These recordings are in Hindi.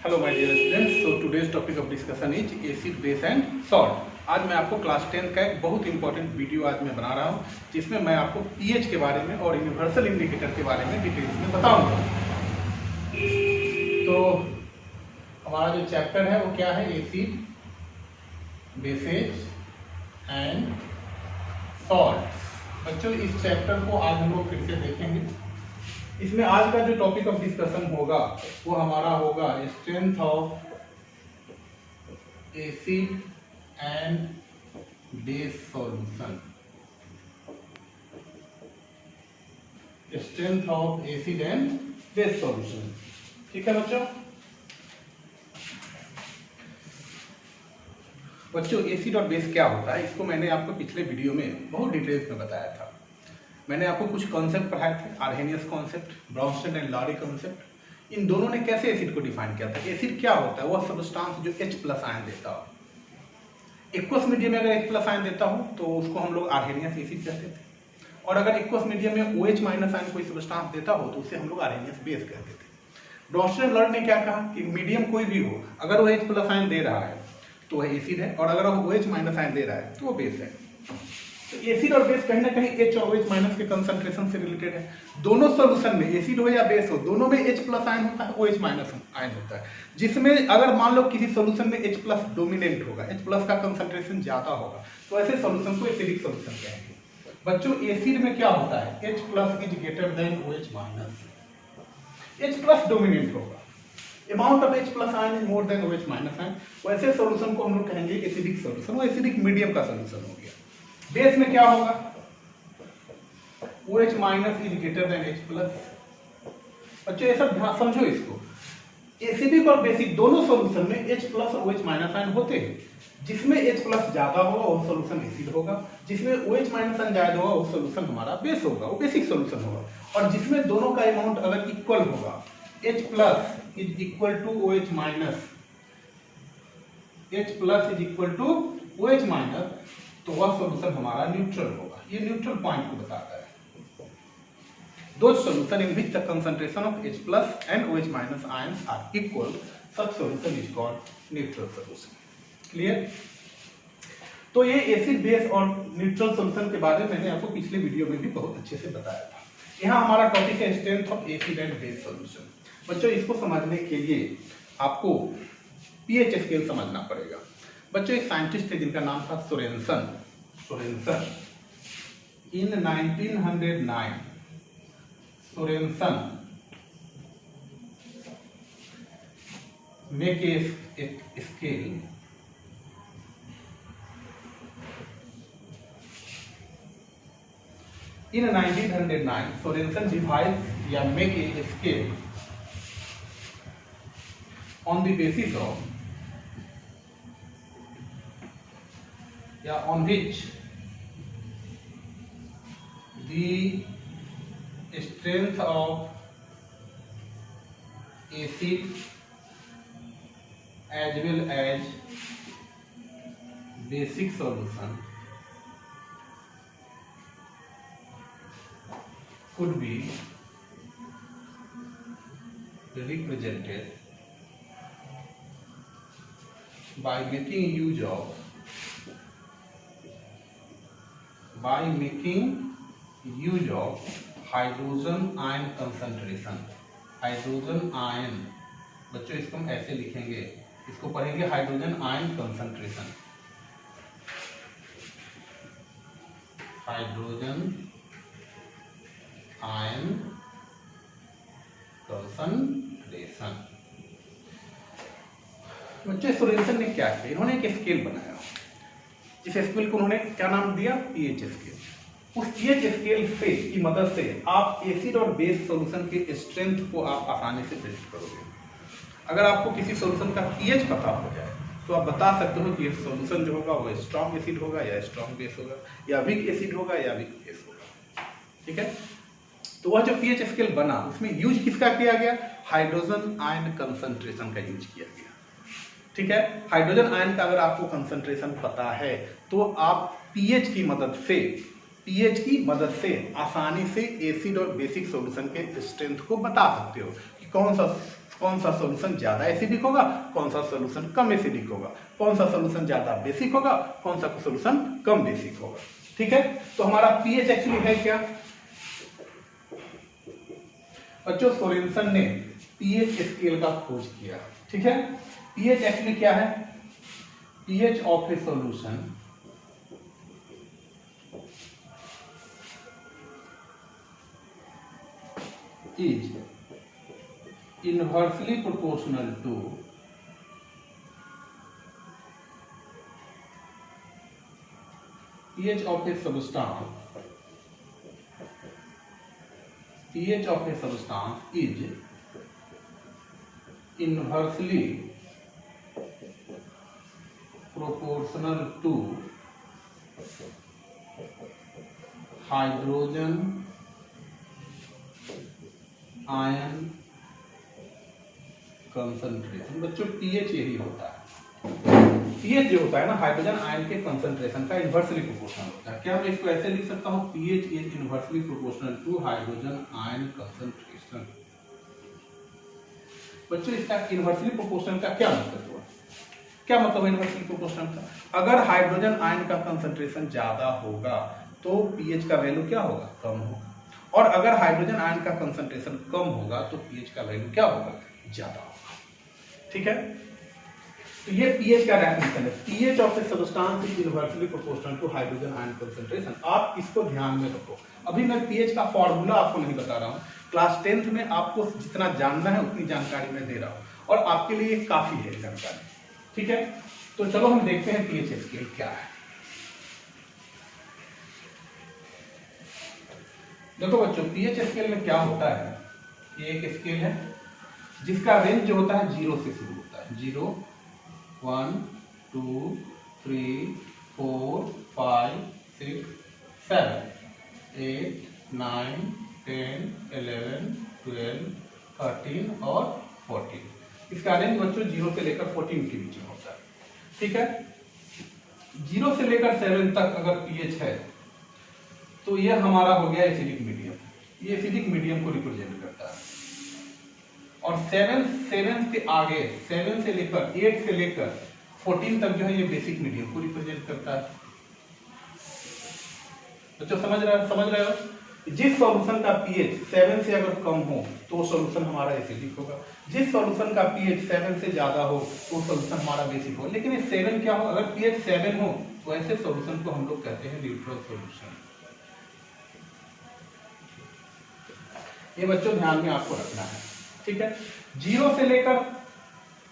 Hello my dear students, so today's topic of discussion is acid base and salt. आज मैं आपको क्लास 10 का एक बहुत इंपॉर्टेंट वीडियो आज मैं बना रहा हूँ, जिसमें मैं आपको पीएच के बारे में और यूनिवर्सल इंडिकेटर के बारे में डिटेल्स में बताऊंगा। तो हमारा जो चैप्टर है वो क्या है, एसिड बेसेज एंड सॉल्ट। बच्चों, इस चैप्टर को आज हम लोग फिर से देखेंगे। इसमें आज का जो टॉपिक ऑफ डिस्कशन होगा वो हमारा होगा strength of acid and base solution. Strength of acid and base solution, ठीक है बच्चों। बच्चों, एसिड और बेस क्या होता है, इसको मैंने आपको पिछले वीडियो में बहुत डिटेल्स में बताया था। मैंने आपको कुछ कॉन्सेप्ट पढ़ाए थे, Arrhenius concept, Bronsted and Lowry concept. इन दोनों ने कैसे एसिड को डिफाइन किया था। एसिड क्या होता है, वह सब्सटेंस जो H+ आयन देता हो। एक्वस मीडियम में अगर H+ आयन देता हो तो उसको हम लोग आर्हेनियस एसिड कहते थे, और अगर एक्वस मीडियम में OH- आयन कोई सब्सटेंस देता हो तो उसे हम लोग आर्हेनियस बेस कहते थे। ब्राउनस्टेड एंड लॉरी ने क्या कहा कि मीडियम कोई भी हो, अगर वो H+ आयन दे रहा है तो वह एसिड है, और अगर वो OH- आयन दे रहा है तो वो बेस है। तो एसिड और बेस कहीं ना कहीं H और OH- के कंसंट्रेशन से रिलेटेड है। दोनों सॉल्यूशन में, एसिड हो या बेस हो, दोनों में H+ आयन होता है, OH- आयन होता है। जिसमें अगर मान लो किसी सॉल्यूशन में H+ डोमिनेंट होगा, H+ का कंसंट्रेशन ज्यादा होगा, तो ऐसे सॉल्यूशन को एसिडिक सॉल्यूशन कहेंगे। बच्चों, एसिड में क्या होता है, H+ is greater than OH-, H+ dominant होगा, amount of H+ ion is more than OH- ion, वैसे सॉल्यूशन को हम लोग कहेंगे एसिडिक सॉल्यूशन। वो एसिडिक मीडियम का सॉल्यूशन हो गया। बेस में क्या होगा, OH- is greater than H+। बच्चों ये सब ध्यान समझो इसको। एसिडिक और बेसिक दोनों सॉल्यूशन में H+ और OH- आयन होते हैं। जिसमें H+ ज्यादा होगा वो सॉल्यूशन एसिड होगा, जिसमें OH- आयन ज्यादा होगा वो सॉल्यूशन हमारा बेस होगा, वो बेसिक सॉल्यूशन होगा। और जिसमें दोनों का अमाउंट अगर इक्वल होगा, H+ is equal to OH-, H+ is equal to OH-, तो वह सॉल्यूशन हमारा न्यूट्रल होगा। ये न्यूट्रल पॉइंट को बताता है। दो solution in which the concentration of H+ and OH- ions are equal, such solution is called neutral solution। Clear. तो ये एसिड बेस और न्यूट्रल सॉल्यूशन के बारे में मैंने आपको पिछले वीडियो में भी बहुत अच्छे से बताया था। यहाँ हमारा टॉपिक है strength of acid and base solution. बच्चों, इसको समझने के लिए आपको पीएच स्केल समझना पड़ेगा। बच्चों, एक साइंटिस्ट थे जिनका नाम था Sorensen. In 1909 Sorensen make a scale in 1909 Sorensen devised या make a scale on the basis of या on which the strength of acid as well as basic solution could be represented by making use of hydrogen ion concentration. Hydrogen ion, बच्चों इसको हम ऐसे लिखेंगे, इसको पढ़ेंगे hydrogen ion concentration. Hydrogen ion concentration. बच्चों, सोरेनसन ने क्या किया, इन्होंने एक स्केल बनाया। इस स्केल को उन्होंने क्या नाम दिया, पीएच स्केल। उस पीएच स्केल से की मदद से आप एसिड और बेस सॉल्यूशन के स्ट्रेंथ को आप आसानी से प्रेडिक्ट करोगे। अगर आपको किसी सॉल्यूशन का पीएच पता हो जाए तो आप बता सकते हो कि ये सॉल्यूशन जो होगा वो स्ट्रॉन्ग एसिड होगा या स्ट्रॉन्ग बेस होगा, या वीक एसिड होगा या वीक बेस होगा। ठीक है। तो वह जो पीएच स्केल बना उसमें यूज किसका किया गया, हाइड्रोजन आयन कंसंट्रेशन का यूज किया गया। ठीक है। हाइड्रोजन आयन का अगर आपको कंसंट्रेशन पता है तो आप पीएच की मदद से आसानी से एसिड और बेसिक सॉल्यूशन के स्ट्रेंथ को बता सकते हो कि कौन सा सॉल्यूशन ज्यादा एसिडिक होगा, कौन सा सॉल्यूशन कम एसिडिक होगा, कौन सा सॉल्यूशन ज्यादा बेसिक होगा, कौन सा सॉल्यूशन कम बेसिक होगा। ठीक है, तो हमारा पीएच एक्चुअली है क्या बच्चों, सोरेनसन ने पीएच स्केल का खोज किया। ठीक है, पीएच एक्चुअली क्या है, pH of A solution is inversely proportional to pH of a substance. pH of a substance is inversely proportional to hydrogen ion concentration. बच्चों पीएच यही होता है, पीएच जो होता है ना हाइड्रोजन आयन के कंसंट्रेशन का इन्वर्सली प्रोपोर्शनल होता है। क्या मैं इसको ऐसे लिख सकता हूँ, pH is inversely proportional to hydrogen ion concentration. बच्चों इसका इन्वर्सली प्रोपोर्शनल का क्या मतलब हुआ, क्या मतलब इन्वर्सली प्रोपोर्शनल का, अगर हाइड्रोजन आयन का कंसंट्रेशन ज्यादा होगा तो पीएच का वैल्यू क्या होगा, कम होगा, और अगर हाइड्रोजन आयन का कंसंट्रेशन कम होगा तो पीएच का वैल्यू क्या होगा, ज्यादा होगा। ठीक है, तो ये पीएच का डेफिनेशन है, pH of a substance is inversely proportional to hydrogen ion concentration. आप इसको ध्यान में रखो। अभी मैं पीएच का फॉर्मूला आपको नहीं बता रहा हूँ, क्लास 10th में आपको जितना जानना है उतनी जानकारी मैं दे रहा हूँ, और आपके लिए काफी है जानकारी। ठीक है, तो चलो हम देखते हैं पीएच स्केल क्या है। देखो बच्चों, पीएच स्केल में क्या होता है, ये एक स्केल है जिसका रेंज जो होता है 0 से शुरू होता है, 0 1 2 3 4 5 6 7 8 9 10 11 12 13 और 14। इसका रेंज बच्चों 0 से लेकर 14 के बीच में होता है। ठीक है, 0 से लेकर 7 तक अगर पीएच है तो यह हमारा हो गया एसिडिक मीडियम, ये एसिडिक मीडियम को रिप्रेजेंट करता है। और 7 से आगे 7 से लेकर 8 से लेकर 14 तक जो है ये बेसिक मीडियम को रिप्रेजेंट करता है। बच्चों समझ रहे हो, जिस सॉल्यूशन का पीएच 7 से अगर कम हो तो सॉल्यूशन हमारा एसिडिक होगा, जिस सॉल्यूशन का पीएच 7 से ज्यादा हो तो सॉल्यूशन हमारा बेसिक हो। लेकिन ये 7 क्या हो, अगर पीएच 7 हो तो ऐसे सॉल्यूशन को हम लोग कहते हैं न्यूट्रल सॉल्यूशन। ये बच्चों ध्यान में आपको रखना है। ठीक है, 0 से लेकर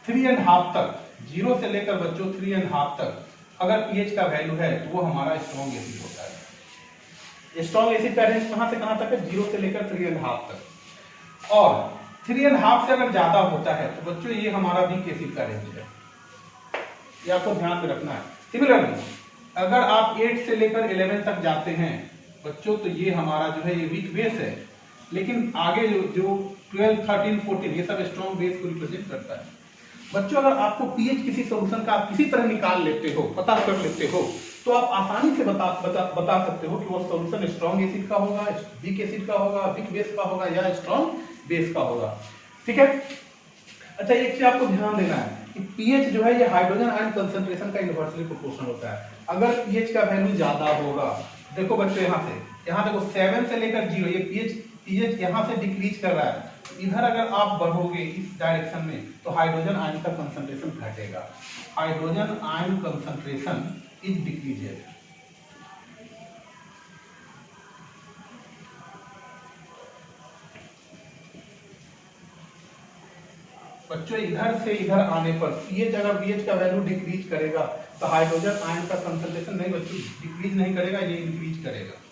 3.5 तक, 0 से लेकर बच्चों 3.5 तक अगर पीएच का वैल्यू है तो वो हमारा स्ट्रॉन्ग एसिड होता है। स्ट्रॉन्ग एसिड का रेंज कहां से कहां तक है, 0 से लेकर 3.5 तक। और 3.5 से अगर ज्यादा होता है तो बच्चों ये हमारा वीक एसिड का रेंज है, ये आपको ध्यान में रखना है। सिमिलरली अगर आप 8 से लेकर 11 तक जाते हैं बच्चों तो ये हमारा जो है ये वीक बेस है, लेकिन आगे जो 12 13 14 ये सब स्ट्रॉन्ग बेस को रिप्रेजेंट करता है। बच्चों अगर आपको पीएच किसी सॉल्यूशन का आप किसी तरह निकाल लेते हो, पता कर लेते हो, तो आप आसानी से बता सकते हो कि वो सॉल्यूशन स्ट्रॉन्ग एसिड का होगा, वीक एसिड का होगा, वीक बेस का होगा या स्ट्रॉन्ग बेस का होगा। ठीक है, अच्छा एक चीज आपको ध्यान देना है कि पीएच जो है ये हाइड्रोजन आयन कंसंट्रेशन का इनवर्सली प्रोपोर्शनल होता है। अगर पीएच का वैल्यू ज्यादा होगा, देखो बच्चों यहाँ देखो 7 से लेकर 0, ये पीएच यहाँ से डिक्रीज कर रहा है, इधर अगर आप बढ़ोगे इस डायरेक्शन में तो हाइड्रोजन आयन का कंसंट्रेशन घटेगा, हाइड्रोजन आयन कंसंट्रेशन इज डिक्रीजेड। बच्चों इधर से इधर आने पर पीएच अगर पीएच का वैल्यू डिक्रीज करेगा तो हाइड्रोजन आयन का कंसंट्रेशन नहीं बच्चों डिक्रीज नहीं करेगा, ये इंक्रीज करेगा।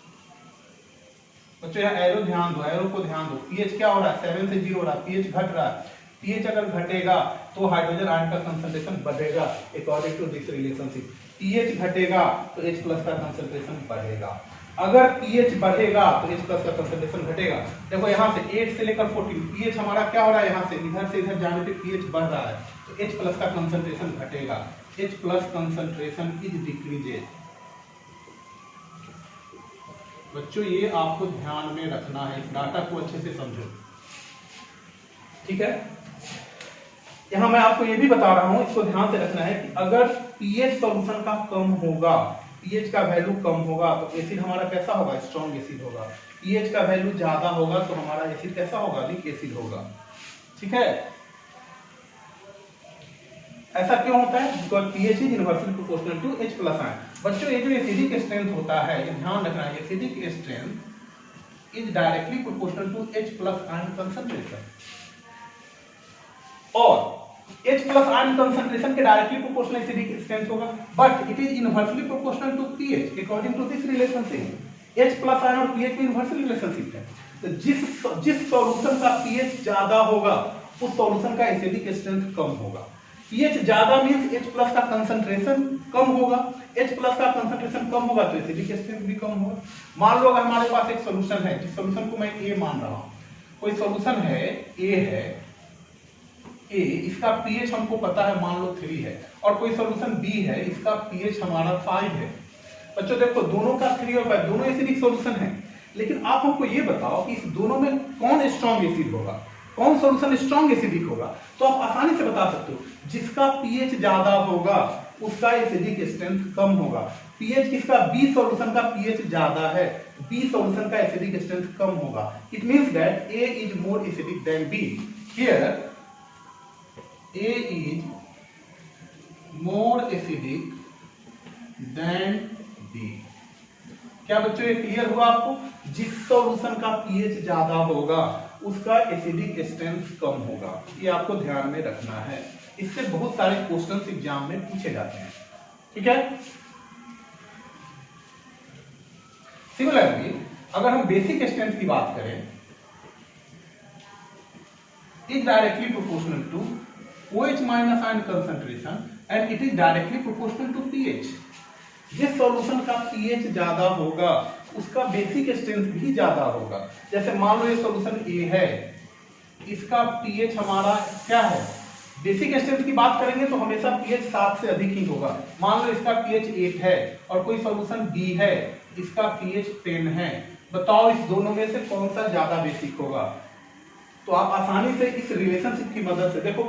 बच्चों यहाँ एरो ध्यान दो, एरो को ध्यान दो, पीएच क्या हो रहा है 7 से 0 हो रहा है, पीएच घट रहा है। पीएच अगर घटेगा तो हाइड्रोजन आयन का कंसंट्रेशन बढ़ेगा according to this relationship. PH घटेगा तो H+ का कंसंट्रेशन बढ़ेगा, अगर पीएच बढ़ेगा तो H+ का कंसंट्रेशन घटेगा। देखो यहाँ से 8 से लेकर 14 पीएच हमारा क्या हो रहा है, यहाँ से इधर जाने पे पीएच बढ़ रहा है तो H+ का कंसंट्रेशन घटेगा, H+ कंसंट्रेशन इज डिक्रीजेड। बच्चों ये आपको ध्यान में रखना है, इस डाटा को अच्छे से समझो। ठीक है, यहाँ मैं आपको ये भी बता रहा हूँ, इसको ध्यान से रखना है कि अगर पीएच सॉल्यूशन का कम होगा, पीएच का वैल्यू कम होगा तो एसिड हमारा कैसा होगा, स्ट्रॉन्ग एसिड होगा। पीएच का वैल्यू ज्यादा होगा तो हमारा एसिड कैसा होगा, वीक एसिड होगा। ठीक है, ऐसा क्यों होता है, because pH is inversely proportional to H plus ion. बच्चों ये जो एसिडिक स्ट्रेंथ होता है, ये ध्यान रखना है, acidic strength is directly proportional to H plus ion concentration, और H प्लस आयन कंसंट्रेशन के डायरेक्टली प्रोपोर्शनल एसिडिक स्ट्रेंथ होगा, but it is inversely proportional to pH according to this relationship. H plus ion और pH में इनवर्सल रिलेशनशिप है, तो जिस सॉल्यूशन का pH ज्यादा होगा उस सॉल्यूशन का एसिडिक स्ट्रेंथ कम होगा। pH ज्यादा मींस H प्लस का कंसंट्रेशन कम होगा, H प्लस का कंसंट्रेशन कम होगा तो एसिडिक स्ट्रेंथ भी कम होगा। मान लो अगर हमारे पास एक सॉल्यूशन है, जिस सॉल्यूशन को मैं A मान रहा हूं, कोई सॉल्यूशन है A है, A इसका pH हमको पता है मान लो 3 है, और कोई सॉल्यूशन B है, इसका pH हमारा 5 है। बच्चों देखो दोनों का 3 और 5 दोनों एसिडिक सॉल्यूशन है, लेकिन आप हमको ये बताओ कि इस दोनों में कौन स्ट्रॉन्ग एसिड होगा, कौन सॉल्यूशन स्ट्रॉन्ग एसिडिक होगा। तो आप आसानी से बता सकते हो, जिसका pH ज्यादा होगा उसका एसिडिक स्ट्रेंथ कम होगा। pH किसका, B सॉल्यूशन का pH ज्यादा है, B सॉल्यूशन का एसिडिक स्ट्रेंथ कम होगा। It means that A is more acidic then B। Here A is more acidic than B। क्या बच्चों ये क्लियर हुआ आपको, जिस सॉल्यूशन का pH ज्यादा होगा उसका एसिडिक स्ट्रेंथ कम होगा, ये आपको ध्यान में रखना है। इससे बहुत सारे क्वेश्चंस एग्जाम में पूछे जाते हैं। ठीक है, सिमिलरली अगर हम बेसिक स्ट्रेंथ की बात करें, is directly proportional to OH minus ion concentration and it is directly proportional to pH। जिस सॉल्यूशन का pH ज्यादा होगा उसका बेसिक स्ट्रेंथ भी ज्यादा होगा। जैसे मान लो ये सॉल्यूशन A है, इसका pH हमारा क्या है, बेसिक स्ट्रेंथ की बात करेंगे तो हमेशा pH 7 से अधिक ही होगा। मान लो इसका pH 8 है और कोई सॉल्यूशन B है, इसका pH 10 है, बताओ इस दोनों में से कौन सा ज्यादा बेसिक होगा। तो आप आसानी से इस रिलेशनशिप की मदद से देखो,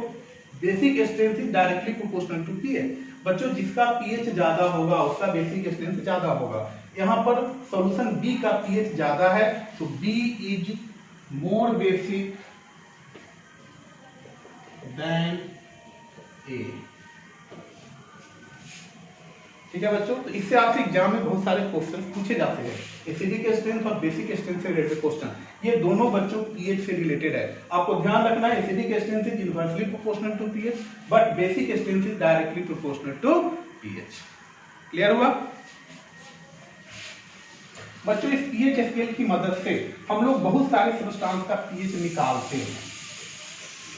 basic strength is directly proportional to pH। बच्चों जिसका pH ज्यादा होगा उसका बेसिक स्ट्रेंथ ज्यादा होगा। यहाँ पर सॉल्यूशन B का pH ज्यादा है तो B is more basic than A। ठीक है बच्चों, तो इससे आपसे एग्जाम में बहुत सारे क्वेश्चन पूछे जाते हैं, एसिडिक स्ट्रेंथ और बेसिक स्ट्रेंथ से रिलेटेड क्वेश्चन। ये दोनों बच्चों pH से रिलेटेड है। आपको ध्यान रखना है, acidic strength is inversely proportional to pH but basic strength is directly proportional to pH। Clear हुआ बच्चों, इस pH स्केल की मदद से हम लोग बहुत सारे सब्सटेंस का pH निकालते हैं।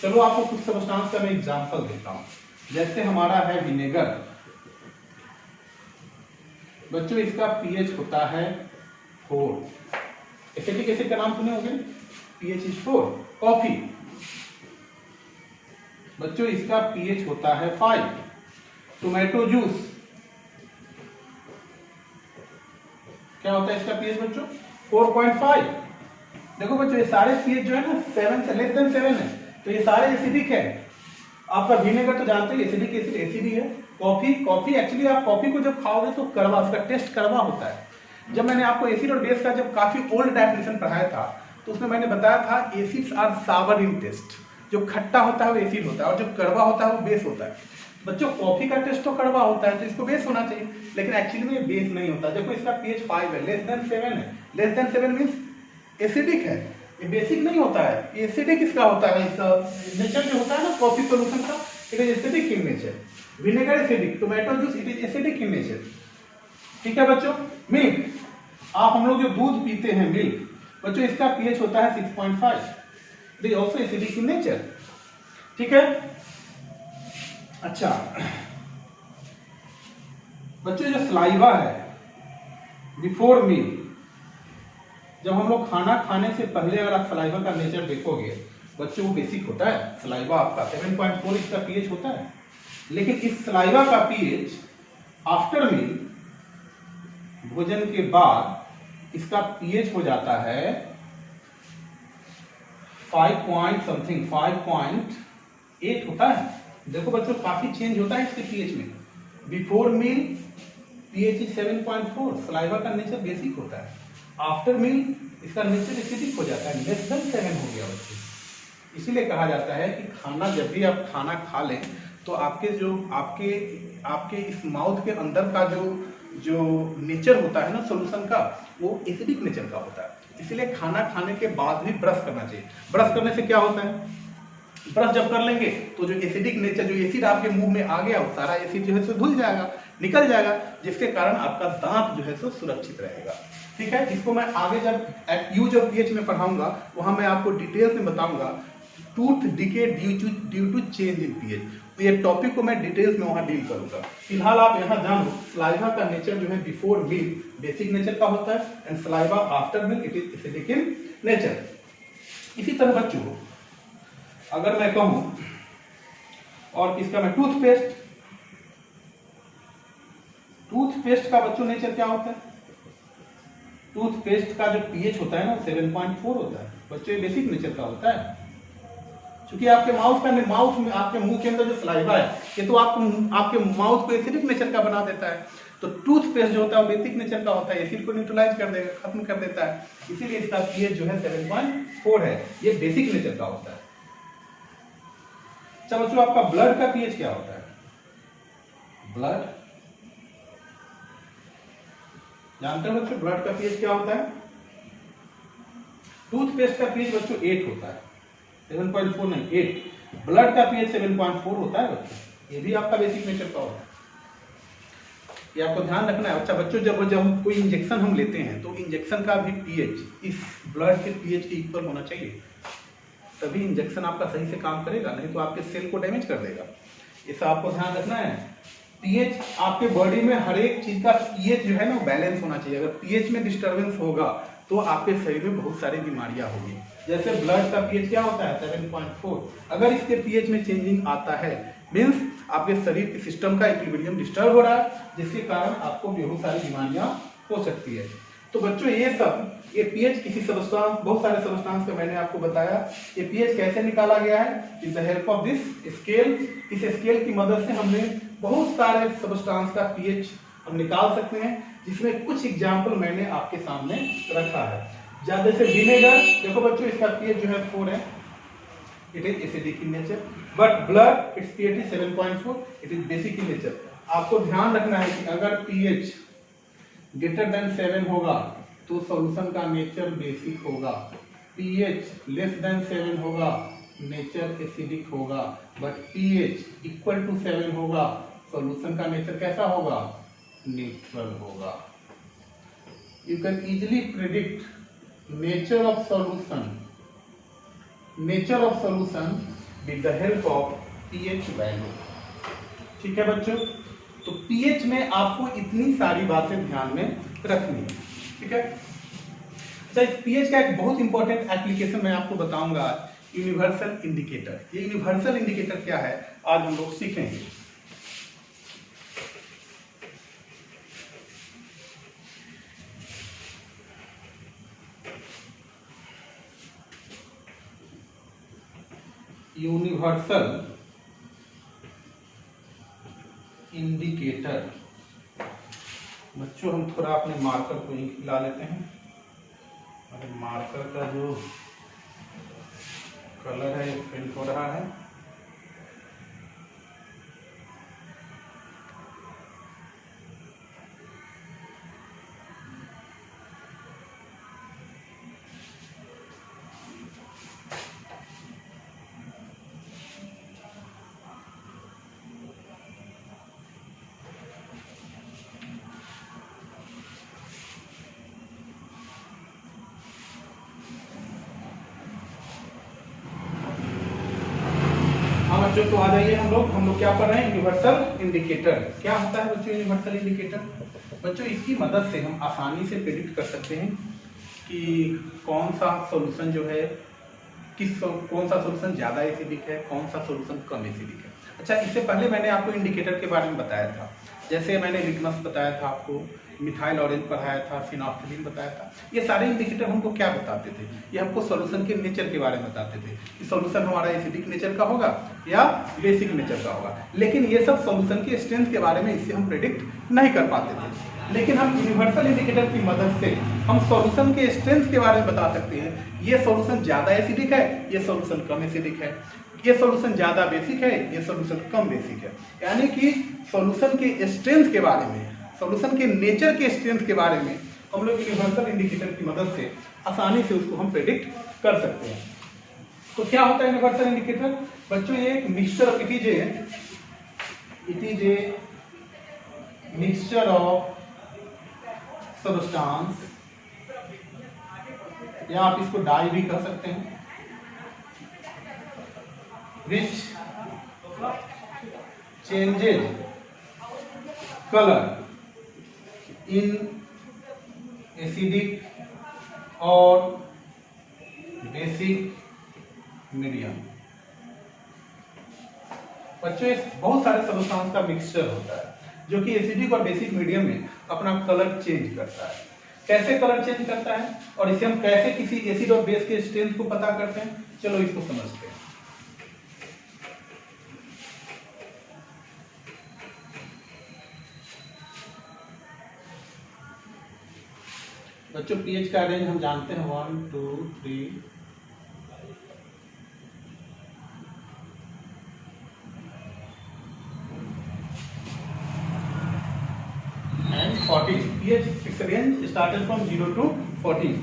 चलो आपको कुछ सब्सटेंस का मैं एग्जांपल देता हूं। जैसे हमारा है विनेगर, बच्चों इसका pH होता है 4। एसिटिक एसिड का नाम सुने होंगे, pH इज 4। कॉफी, बच्चों इसका pH होता है 5। टोमेटो जूस, क्या होता है इसका pH बच्चों, 4.5। देखो बच्चों ये सारे pH जो है ना 7 से लेस देन 7 है, तो ये सारे एसिडिक है। आपका विनेगर तो जानते हैं एसिडिक एसिड एसिड ही है। कॉफी एक्चुअली आप कॉफी को जब खाओगे तो कड़वा, उसका टेस्ट कड़वा होता है। जब मैंने आपको एसिड और बेस का जब काफी ओल्ड डेफिनेशन पढ़ाया था तो उसमें मैंने बताया था acids are sour in taste. जो खट्टा होता है वो एसिड होता है और जो कड़वा होता है वो बेस होता है। बच्चों कॉफी का टेस्ट तो कड़वा होता है तो इसको बेस होना चाहिए, लेकिन एक्चुअली में बेस नहीं होता। देखो इसका pH 5 है, लेस देन 7 है। लेस देन 7 मींस एसिडिक है, ये बेसिक नहीं होता है। एसिडिक इसका होता है, इसका नेचर जो होता है ना कॉफी सॉल्यूशन का, it is acidic in nature. Vinegar acidic, tomato juice it is acidic in nature. ठीक है बच्चों, मिल्क, आप हम लोग जो दूध पीते हैं मिल्क, बच्चों इसका pH होता है 6.5, it is also acidic in nature. ठीक है, अच्छा बच्चों जो सलाइवा है बिफोर मील, जब हम लोग खाना खाने से पहले अगर आप सलाइवा का नेचर देखोगे बच्चों वो बेसिक होता है। सलाइवा आपका 7.4 इसका pH होता है, लेकिन इस सलाइवा का pH आफ्टर मील, भोजन के बाद इसका pH हो जाता है 5 पॉइंट समथिंग, 5.8 8 होता है। देखो बच्चों काफी चेंज होता है इसके पीएच में। Before meal pH is 7.4, saliva का नेचर बेसिक होता है। आफ्टर मील इसका नेचर एसिडिक हो जाता है, लेस देन 7 हो गया बच्चों। इसीलिए कहा जाता है कि खाना जब भी आप खाना खा लें तो आपके इस माउथ के अंदर का जो नेचर होता है ना सॉल्यूशन का, वो एसिडिक नेचर का होता है। इसीलिए खाना खाने के बाद भी ब्रश करना चाहिए। ब्रश करने से क्या होता है, ब्रश जब कर लेंगे तो जो एसिडिक नेचर, जो एसिड आपके मुंह में आ गया, वो सारा एसिड जो है सो धुल जाएगा, निकल जाएगा, जिसके कारण आपका दांत जो है सो सुरक्षित रहेगा। ठीक है, इसको मैं आगे जब यूज ऑफ पीएच में पढ़ाऊंगा वहां मैं आपको डिटेल्स में बताऊंगा tooth decay due to change in pH. तो ये टॉपिक को मैं डिटेल्स में वहां डील करूंगा। फिलहाल आप यहाँ जानो सलाइवा का नेचर जो है बिफोर मील बेसिक नेचर का होता है and saliva after meal it is acidic in nature. इसी तरह बच्चों अगर मैं कहूं और किसका मैं टूथपेस्ट का बच्चों नेचर क्या होता है, टूथपेस्ट का जो पीएच होता है ना 7.4 होता है बच्चों, ये बेसिक नेचर का होता है। क्योंकि आपके माउथ में आपके मुंह के अंदर जो सलाइवा है ये तो आपके माउथ को एसिडिक नेचर का बना देता है। तो टूथपेस्ट जो होता है वो बेसिक नेचर का होता है, एसिड को न्यूट्रलाइज कर देगा, खत्म कर देता है। इसीलिए इसका पीएच जो है 7.4 है, ये बेसिक नेचर का होता है। अच्छा बच्चों आपका ब्लड का पीएच क्या होता है, ब्लड जानते हो बच्चों, ब्लड का पीएच क्या होता है। टूथपेस्ट का पीएच बच्चों 8 होता है, 7.4 नहीं 8। ब्लड का पीएच 7.4 होता है बच्चों, ये भी आपका बेसिक नेचर का होता है, ये आपको ध्यान रखना है। अच्छा बच्चों जब कोई इंजेक्शन हम लेते हैं तो इंजेक्शन का भी पीएच इस ब्लड के पीएच के इक्वल होना चाहिए, तभी इंजेक्शन आपका सही से काम करेगा, नहीं तो आपके सेल को डैमेज कर देगा। इसे आपको ध्यान रखना है। पीएच आपके बॉडी में हर एक चीज का पीएच जो है ना बैलेंस होना चाहिए। अगर पीएच में डिस्टर्बेंस होगा तो आपके शरीर में बहुत सारी बीमारियां होगी। जैसे ब्लड का पीएच क्या होता है 7.4, अगर इसके पीएच में चेंजिंग आता है मीन्स आपके शरीर के सिस्टम का इक्विलिब्रियम डिस्टर्ब हो रहा है, जिसके कारण आपको बहुत सारी बीमारियां हो सकती है। तो बच्चों ये पीएच किसी सब्सटेंस, बहुत सारे सब्सटेंस का मैंने आपको बताया। ये पीएच कैसे निकाला गया है, with the help of this scale. इस स्केल की मदद से हमने बहुत सारे सब्सटेंस का पीएच हम निकाल सकते हैं, जिसमें कुछ एग्जाम्पल मैंने आपके सामने रखा है। जैसे विनेगर, देखो बच्चों इसका पीएच जो है 4 है, it is acidic in nature, but blood it's pH is 7.4, it is basic in nature. आपको ध्यान रखना है कि अगर पीएच ग्रेटर देन 7 होगा तो सॉल्यूशन का नेचर बेसिक होगा, पीएच लेस देन 7 होगा नेचर एसिडिक होगा, बट पीएच इक्वल टू 7 होगा सॉल्यूशन का नेचर कैसा होगा, न्यूट्रल होगा। You can easily predict nature of solution with the help of pH value. ठीक है बच्चों, तो पीएच में आपको इतनी सारी बातें ध्यान में रखनी है। ठीक है, अच्छा इस पीएच का एक बहुत इंपॉर्टेंट एप्लीकेशन मैं आपको बताऊंगा, यूनिवर्सल इंडिकेटर। ये यूनिवर्सल इंडिकेटर क्या है आज हम लोग सीखेंगे। यूनिवर्सल इंडिकेटर, बच्चों हम थोड़ा अपने मार्कर को ही खिला लेते हैं। अरे मार्कर का जो कलर है ये फेल हो रहा है। बच्चों तो आ जाइए, हम लोग क्या पढ़ रहे हैं, यूनिवर्सल इंडिकेटर। क्या होता है बच्चों यूनिवर्सल इंडिकेटर? बच्चों इसकी मदद से हम आसानी से प्रेडिक्ट कर सकते हैं कि कौन सा सॉल्यूशन जो है कौन सा सॉल्यूशन ज़्यादा एसिडिक है, कौन सा सॉल्यूशन कम एसिडिक है। अच्छा इससे पहले मैंने आपको इंडिकेटर के बारे में बताया था। जैसे मैंने लिटमस बताया था आपको, मिथाइल ऑरेंज पढ़ाया था, फिनोल्फथालीन बताया था। ये सारे इंडिकेटर हमको क्या बताते थे? ये हमको सॉल्यूशन के नेचर के बारे में बताते थे कि सॉल्यूशन हमारा एसिडिक नेचर का होगा या बेसिक नेचर का होगा। लेकिन ये सब सॉल्यूशन के स्ट्रेंथ के बारे में इससे हम प्रेडिक्ट नहीं कर पाते थे। लेकिन हम यूनिवर्सल इंडिकेटर की मदद से हम सॉल्यूशन के स्ट्रेंथ के बारे में बता सकते हैं। ये सॉल्यूशन ज़्यादा एसिडिक है, ये सॉल्यूशन कम एसिडिक है, ये सॉल्यूशन ज़्यादा बेसिक है, ये सॉल्यूशन कम बेसिक है। यानी कि सॉल्यूशन के स्ट्रेंथ के बारे में, सॉल्यूशन के नेचर के स्ट्रेंथ के बारे में हम लोग यूनिवर्सल इंडिकेटर की मदद से आसानी से उसको हम प्रेडिक्ट कर सकते हैं। तो क्या होता है यूनिवर्सल इंडिकेटर? बच्चों ये एक mixture of it is a mixture of substance, या आप इसको डाई भी कह सकते हैं, which changes color in acidic और basic medium। बच्चों बहुत सारे सब्सटेंस का मिक्सचर होता है जो कि एसिडिक और बेसिक मीडियम में अपना कलर चेंज करता है। कैसे कलर चेंज करता है और इसे हम कैसे किसी एसिड और बेस के स्ट्रेंथ को पता करते हैं, चलो इसको समझते हैं। बच्चों पीएच का रेंज हम जानते हैं 1 2 3 and 14। PH fix range started from 0 to 14।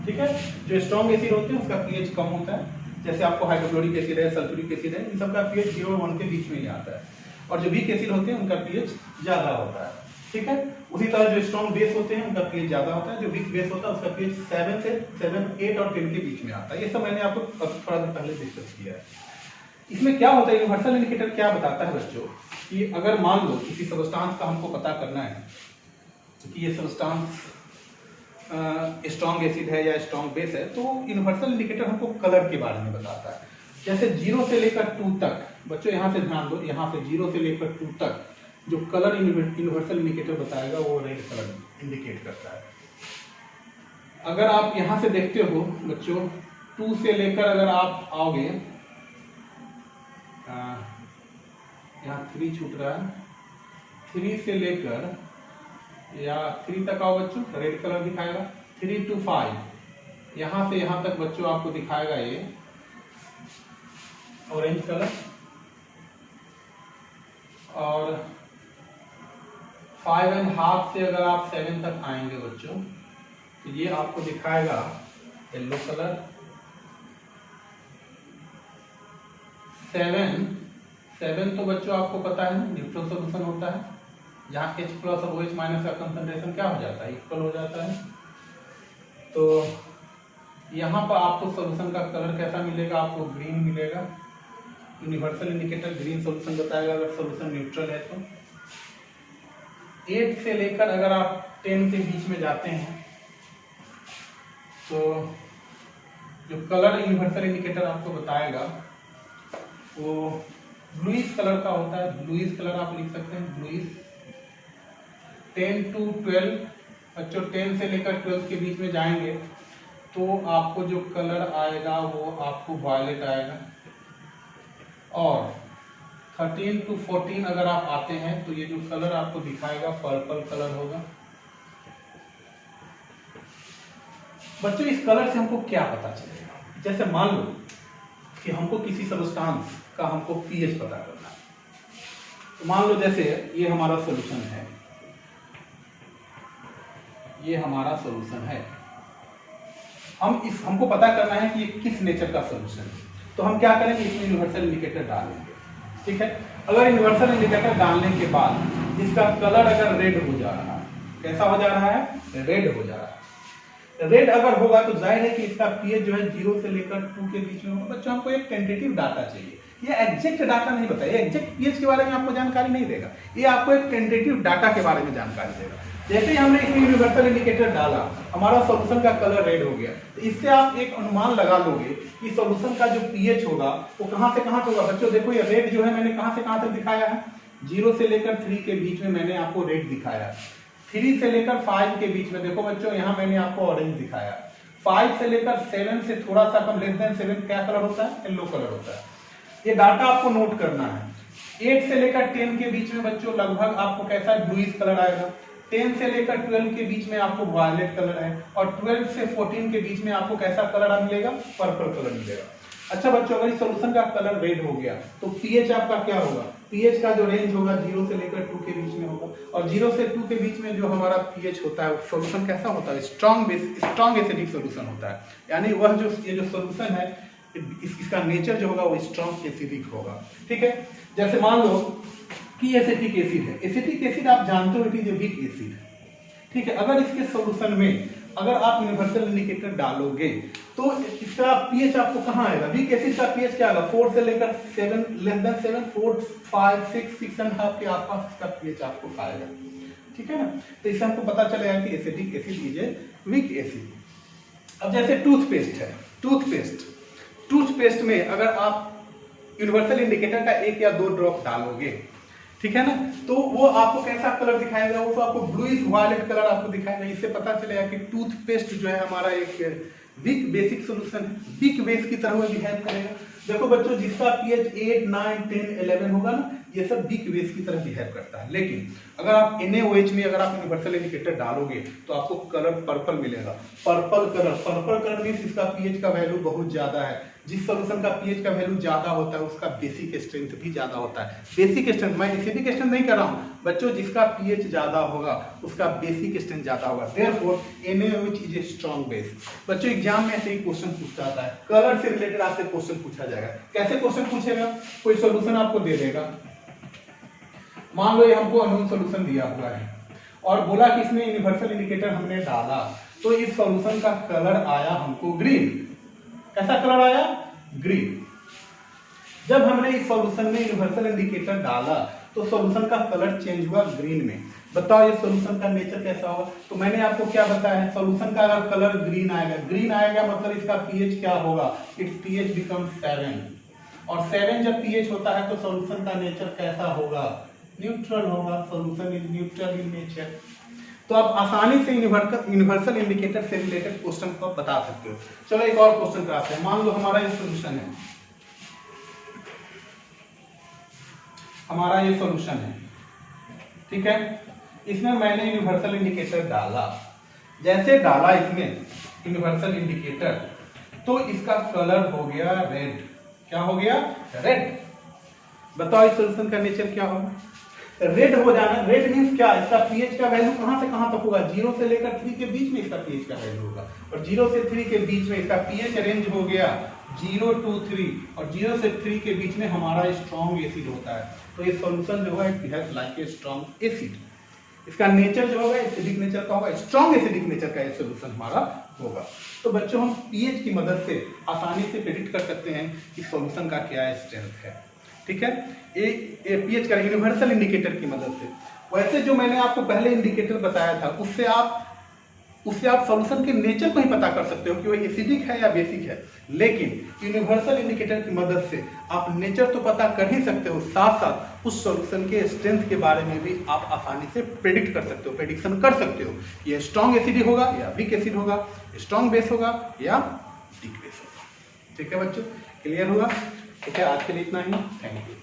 ठीक है, जो स्ट्रॉन्ग एसिड होते हैं उसका पीएच कम होता है, जैसे आपको हाइड्रोक्लोरिक एसिड है, सल्फ्यूरिक एसिड है, इन सब का पीएच 0 और 1 के बीच में ही आता है। और जो वीक एसिड होते हैं उनका पीएच ज्यादा होता है। ठीक है, उसी तरह जो स्ट्रॉन्ग बेस होते हैं उनका पीएच ज्यादा होता है, जो वीक बेस होता है उसका पीएच 7 से 7, 8 और 10 के बीच में आता है। ये सब मैंने आपको थोड़ा देर पहले डिस्कस किया है। इसमें क्या होता है, यूनिवर्सल इंडिकेटर क्या बताता है बच्चों कि अगर मान लो किसी सब्सटेंस का हमको पता करना है कि ये सब्सटेंस स्ट्रॉन्ग एसिड है या स्ट्रॉन्ग बेस है, तो यूनिवर्सल इंडिकेटर हमको कलर के बारे में बताता है। जैसे 0 से लेकर 2 तक, बच्चों यहाँ से ध्यान दो, यहाँ से 0 से लेकर 2 तक जो कलर यूनिवर्सल इंडिकेटर बताएगा वो रेड कलर इंडिकेट करता है। अगर आप यहाँ से देखते हो बच्चों, 2 से लेकर अगर आप आओगे, यहाँ 3 छूट रहा है, 3 से लेकर या 3 तक आओ बच्चों, रेड कलर दिखाएगा। 3 to 5, यहाँ से यहाँ तक बच्चों आपको दिखाएगा ये ऑरेंज कलर। और 5.5 से अगर आप 7 तक आएंगे बच्चों, तो ये आपको दिखाएगा येलो कलर। 7 तो बच्चों आपको पता है न्यूट्रल सॉल्यूशन होता है, जहाँ H+ और OH- का कंसंट्रेशन क्या हो जाता है, इक्वल हो जाता है। तो यहाँ पर आपको सॉल्यूशन का कलर कैसा मिलेगा, आपको ग्रीन मिलेगा। यूनिवर्सल इंडिकेटर ग्रीन सॉल्यूशन बताएगा अगर सॉल्यूशन न्यूट्रल है तो। 8 से लेकर अगर आप 10 के बीच में जाते हैं तो जो कलर यूनिवर्सल इंडिकेटर आपको बताएगा वो ब्लूइश कलर का होता है। ब्लूइश कलर आप लिख सकते हैं, ब्लूइश। 10 to 12, बच्चों 10 से लेकर 12 के बीच में जाएंगे तो आपको जो कलर आएगा वो आपको वायलेट आएगा। और 13 to 14 अगर आप आते हैं तो ये जो कलर आपको दिखाएगा पर्पल कलर होगा। बच्चों इस कलर से हमको क्या पता चलेगा, जैसे मान लो कि हमको किसी सब्सटेंस का हमको पीएच पता करना है, तो मान लो जैसे ये हमारा सॉल्यूशन है, ये हमारा सॉल्यूशन है, हमको पता करना है कि ये किस नेचर का सॉल्यूशन है। तो हम क्या करेंगे, इसमें यूनिवर्सल इंडिकेटर डालेंगे। ठीक है, अगर यूनिवर्सल इंडिकेटर डालने के बाद इसका कलर अगर रेड हो जा रहा है, कैसा हो जा रहा है, रेड हो जा रहा है। रेड अगर होगा तो जाहिर है कि इसका पीएच जो है 0 से लेकर 2 के बीच में होगा। बच्चों हमको एक टेंटेटिव डाटा चाहिए, ये एग्जैक्ट डाटा नहीं बताइए, एग्जैक्ट पीएच के बारे में आपको जानकारी नहीं देगा, ये आपको एक टेंटेटिव डाटा के बारे में जानकारी देगा। जैसे ही हमने इसमें यूनिवर्सल इंडिकेटर डाला, हमारा सॉल्यूशन का कलर रेड हो गया, तो इससे आप एक अनुमान लगा लोगे कि सॉल्यूशन का जो पीएच होगा वो कहां से कहां तक होगा। बच्चों देखो ये रेड जो है मैंने कहां से कहां तक दिखाया है, 0 से लेकर 3 के बीच में मैंने आपको रेड दिखाया, 3 से लेकर 5 के बीच में देखो बच्चों यहाँ मैंने आपको ऑरेंज दिखाया, 5 से लेकर 7 से थोड़ा सा कम लेस देन 7 क्या कलर होता है, येलो कलर होता है। ये डाटा आपको नोट करना है। 8 से लेकर 10 के बीच में बच्चों लगभग आपको कैसा ब्लूइश कलर आएगा, 10 से लेकर 12 के बीच में आपको वायलेट कलर है, और 12 से 14 के बीच में आपको कैसा कलर मिलेगा, पर्पल कलर मिलेगा। अच्छा बच्चों, अगर इस सॉल्यूशन का कलर रेड हो गया तो पीएच आपका क्या होगा, पीएच का जो रेंज होगा 0 से लेकर 2 के बीच में होगा, और 0 से 2 के बीच में जो हमारा पीएच होता है सॉल्यूशन कैसा होता है, स्ट्रॉन्ग एसिडिक सॉल्यूशन होता है। यानी वह जो ये जो सॉल्यूशन है इसका नेचर जो होगा वो स्ट्रॉन्ग एसिडिक होगा। ठीक है, जैसे मान लो कि एसिटिक एसिड है, एसिटिक एसिड आप जानते हो it is a weak acid. ठीक है, अगर इसके सॉल्यूशन में अगर आप यूनिवर्सल इंडिकेटर डालोगे तो इसका पीएच आपको कहाँ आएगा, वीक एसिड का पीएच क्या आएगा, 4 से लेकर 7 लेस देन 7, 4, 5, 6, 6.5 के आसपास इसका पीएच आपको आएगा। ठीक है ना, तो इससे हमको पता चलेगा कि acidic acid is a weak acid. अब जैसे टूथपेस्ट है, टूथपेस्ट में अगर आप यूनिवर्सल इंडिकेटर का 1 या 2 ड्रॉप डालोगे, ठीक है ना, तो वो आपको कैसा कलर दिखाएगा, वो तो आपको ब्लूइश वायलेट कलर आपको दिखाएगा। इससे पता चलेगा कि टूथपेस्ट जो है हमारा एक वीक बेसिक सॉल्यूशन है, वीक बेस की तरह वो बिहेव करेगा। देखो बच्चों, जिसका पीएच 8, 9, 10, 11 होगा ना, ये सब वीक बेस की तरह बिहेव करता है। लेकिन अगर आप NaOH में अगर आप यूनिवर्सल इंडिकेटर डालोगे तो आपको कलर पर्पल मिलेगा। पर्पल कलर मीन्स इसका पीएच का वैल्यू बहुत ज्यादा है। जिस सॉल्यूशन का पीएच का वैल्यू ज्यादा होता है उसका बेसिक स्ट्रेंथ भी ज्यादा होता है। बेसिक स्ट्रेंथ, मैं एसिडिक स्ट्रेंथ नहीं कर रहा हूँ बच्चों, जिसका पीएच ज्यादा होगा उसका बेसिक स्ट्रेंथ ज्यादा होगा। Therefore NaOH is a strong base. बच्चों एग्जाम में ऐसे ही क्वेश्चन पूछता आता है, कलर से रिलेटेड आपसे क्वेश्चन पूछा जाएगा। कैसे क्वेश्चन पूछेगा, कोई सॉल्यूशन आपको दे देगा, मान लो ये हमको अननोन सॉल्यूशन दिया हुआ है और बोला कि इसमें यूनिवर्सल इंडिकेटर हमने डाला तो इस सॉल्यूशन का कलर आया हमको ग्रीन। कैसा कलर आया, ग्रीन। जब हमने इस सॉल्यूशन में यूनिवर्सल इंडिकेटर डाला तो सॉल्यूशन का कलर चेंज हुआ ग्रीन में। बताओ ये सॉल्यूशन का नेचर कैसा होगा, तो मैंने आपको क्या बताया है, सॉल्यूशन का अगर कलर ग्रीन आएगा मतलब इसका पीएच क्या होगा, इट्स पीएच बिकम्स 7, और 7 जब पीएच होता है तो सॉल्यूशन का नेचर कैसा होगा, न्यूट्रल होगा। Solution is neutral in nature. तो आप आसानी से यूनिवर्सल इंडिकेटर से रिलेटेड क्वेश्चन को बता सकते हो। चलो एक और क्वेश्चन कराते हैं। मान लो हमारा ये सॉल्यूशन है, हमारा ये सॉल्यूशन है, ठीक है, इसमें मैंने यूनिवर्सल इंडिकेटर डाला। जैसे डाला इसमें यूनिवर्सल इंडिकेटर तो इसका कलर हो गया रेड। क्या हो गया, रेड। बताओ इस सॉल्यूशन का नेचर क्या होगा, रेड हो जाना। रेड मींस क्या, इसका पीएच का वैल्यू कहां से कहां तक होगा, 0 से लेकर 3 के बीच में इसका पीएच का वैल्यू होगा, और 0 से 3 के बीच में इसका पीएच रेंज हो गया 0 to 3, और 0 से 3 के बीच में हमारा स्ट्रॉन्ग एसिड होता है। तो ये सॉल्यूशन जो है it behaves like a strong acid. इसका नेचर जो होगा एसिडिक नेचर का होगा, स्ट्रॉन्ग एसिडिक नेचर का ये सॉल्यूशन हमारा होगा। तो बच्चों हम पीएच की मदद से आसानी से प्रेडिक्ट कर सकते हैं कि सॉल्यूशन का क्या स्ट्रेंथ है। ठीक है, पीएच का यूनिवर्सल इंडिकेटर की मदद से। वैसे जो मैंने आपको पहले इंडिकेटर बताया था उससे आप सॉल्यूशन के नेचर को ही पता कर सकते हो कि वो एसिडिक है या बेसिक है, लेकिन यूनिवर्सल इंडिकेटर की मदद से आप नेचर तो पता कर ही सकते हो, साथ साथ उस सॉल्यूशन के स्ट्रेंथ के बारे में भी आप आसानी से प्रेडिक्ट कर सकते हो, प्रेडिक्शन कर सकते हो। ये स्ट्रॉन्ग एसिडिक होगा या वीक एसिड होगा, स्ट्रॉन्ग बेस होगा या वीक बेस होगा। ठीक है बच्चों, क्लियर हुआ? ठीक है, आज के लिए इतना ही। Thank you.